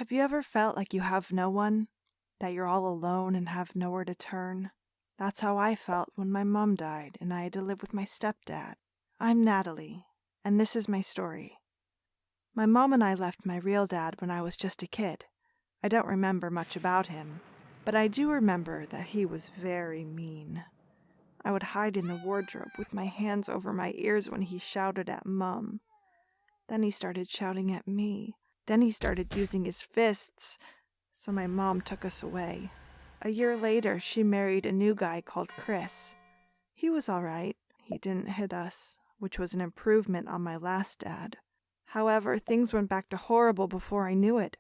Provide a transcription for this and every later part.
Have you ever felt like you have no one? That you're all alone and have nowhere to turn? That's how I felt when my mom died and I had to live with my stepdad. I'm Natalie, and this is my story. My mom and I left my real dad when I was just a kid. I don't remember much about him, but I do remember that he was very mean. I would hide in the wardrobe with my hands over my ears when he shouted at Mum. Then he started shouting at me. Then he started using his fists, so my mom took us away. A year later, she married a new guy called Chris. He was all right. He didn't hit us, which was an improvement on my last dad. However, things went back to horrible before I knew it.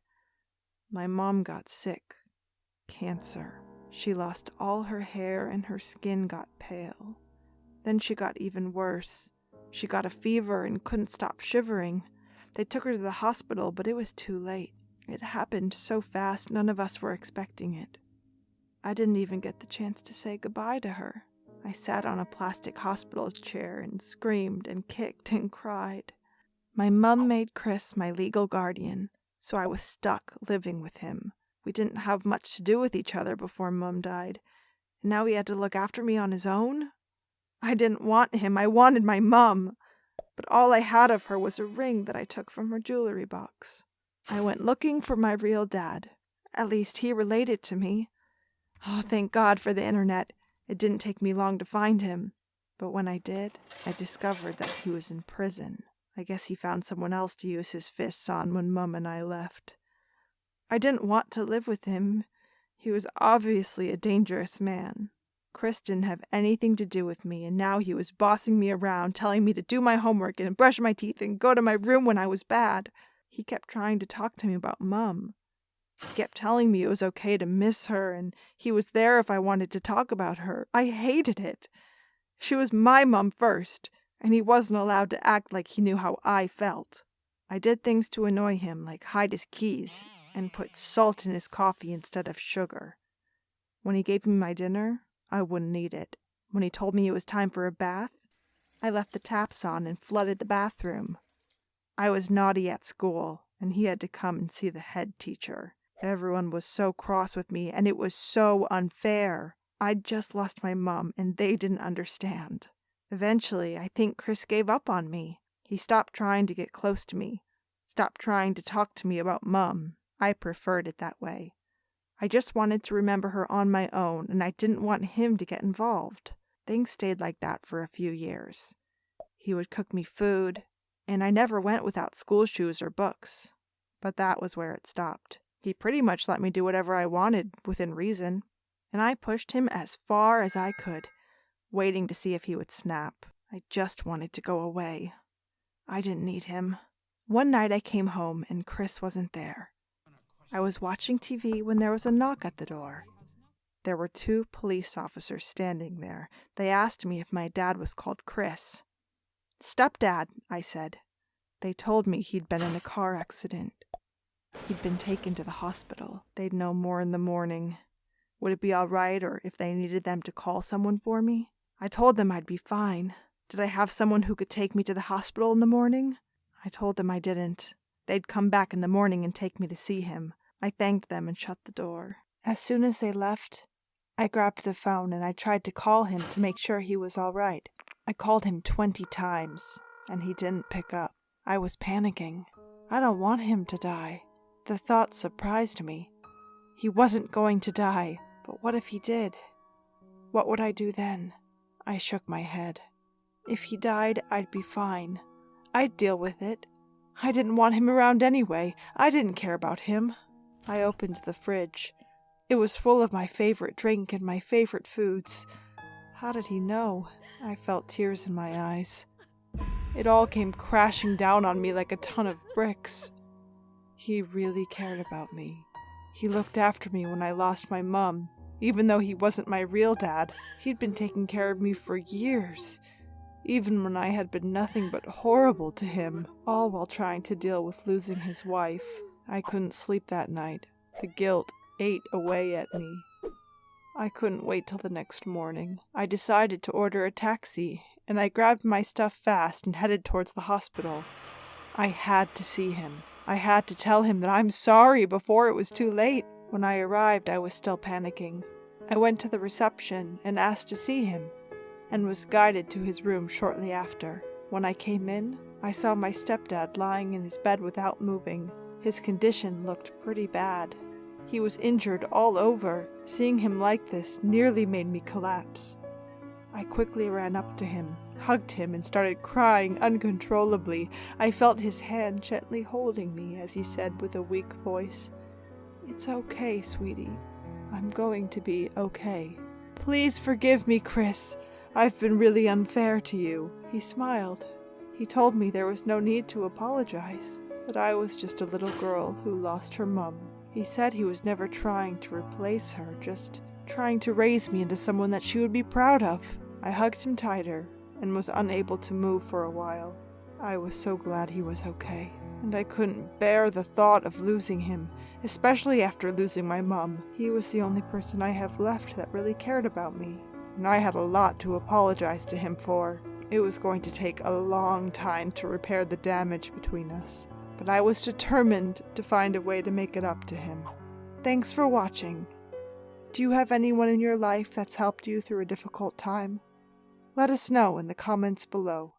My mom got sick. Cancer. She lost all her hair and her skin got pale. Then she got even worse. She got a fever and couldn't stop shivering. They took her to the hospital, but it was too late. It happened so fast, none of us were expecting it. I didn't even get the chance to say goodbye to her. I sat on a plastic hospital chair and screamed and kicked and cried. My mum made Chris my legal guardian, so I was stuck living with him. We didn't have much to do with each other before Mum died, and now he had to look after me on his own? I didn't want him, I wanted my mum. But all I had of her was a ring that I took from her jewelry box. I went looking for my real dad. At least he related to me. Oh, thank God for the internet. It didn't take me long to find him. But when I did, I discovered that he was in prison. I guess he found someone else to use his fists on when Mum and I left. I didn't want to live with him. He was obviously a dangerous man. Chris didn't have anything to do with me, and now he was bossing me around, telling me to do my homework and brush my teeth and go to my room when I was bad. He kept trying to talk to me about Mum. He kept telling me it was okay to miss her, and he was there if I wanted to talk about her. I hated it. She was my mum first, and he wasn't allowed to act like he knew how I felt. I did things to annoy him, like hide his keys and put salt in his coffee instead of sugar. When he gave me my dinner, I wouldn't eat it. When he told me it was time for a bath, I left the taps on and flooded the bathroom. I was naughty at school, and he had to come and see the head teacher. Everyone was so cross with me, and it was so unfair. I'd just lost my mum, and they didn't understand. Eventually, I think Chris gave up on me. He stopped trying to get close to me, stopped trying to talk to me about Mum. I preferred it that way. I just wanted to remember her on my own, and I didn't want him to get involved. Things stayed like that for a few years. He would cook me food, and I never went without school shoes or books. But that was where it stopped. He pretty much let me do whatever I wanted within reason, and I pushed him as far as I could, waiting to see if he would snap. I just wanted to go away. I didn't need him. One night I came home and Chris wasn't there. I was watching TV when there was a knock at the door. There were 2 police officers standing there. They asked me if my dad was called Chris. "Stepdad," I said. They told me he'd been in a car accident. He'd been taken to the hospital. They'd know more in the morning. Would it be all right, or if they needed them to call someone for me? I told them I'd be fine. Did I have someone who could take me to the hospital in the morning? I told them I didn't. They'd come back in the morning and take me to see him. I thanked them and shut the door. As soon as they left, I grabbed the phone and I tried to call him to make sure he was all right. I called him 20 times, and he didn't pick up. I was panicking. I don't want him to die. The thought surprised me. He wasn't going to die, but what if he did? What would I do then? I shook my head. If he died, I'd be fine. I'd deal with it. I didn't want him around anyway. I didn't care about him. I opened the fridge. It was full of my favorite drink and my favorite foods. How did he know? I felt tears in my eyes. It all came crashing down on me like a ton of bricks. He really cared about me. He looked after me when I lost my mum. Even though he wasn't my real dad, he'd been taking care of me for years. Even when I had been nothing but horrible to him, all while trying to deal with losing his wife. I couldn't sleep that night. The guilt ate away at me. I couldn't wait till the next morning. I decided to order a taxi, and I grabbed my stuff fast and headed towards the hospital. I had to see him. I had to tell him that I'm sorry before it was too late. When I arrived, I was still panicking. I went to the reception and asked to see him, and was guided to his room shortly after. When I came in, I saw my stepdad lying in his bed without moving. His condition looked pretty bad. He was injured all over. Seeing him like this nearly made me collapse. I quickly ran up to him, hugged him, and started crying uncontrollably. I felt his hand gently holding me as he said with a weak voice, "It's okay, sweetie. I'm going to be okay. Please forgive me, Chris. I've been really unfair to you." He smiled. He told me there was no need to apologize, that I was just a little girl who lost her mum. He said he was never trying to replace her, just trying to raise me into someone that she would be proud of. I hugged him tighter and was unable to move for a while. I was so glad he was okay, and I couldn't bear the thought of losing him, especially after losing my mum. He was the only person I have left that really cared about me, and I had a lot to apologize to him for. It was going to take a long time to repair the damage between us, but I was determined to find a way to make it up to him. Thanks for watching. Do you have anyone in your life that's helped you through a difficult time? Let us know in the comments below.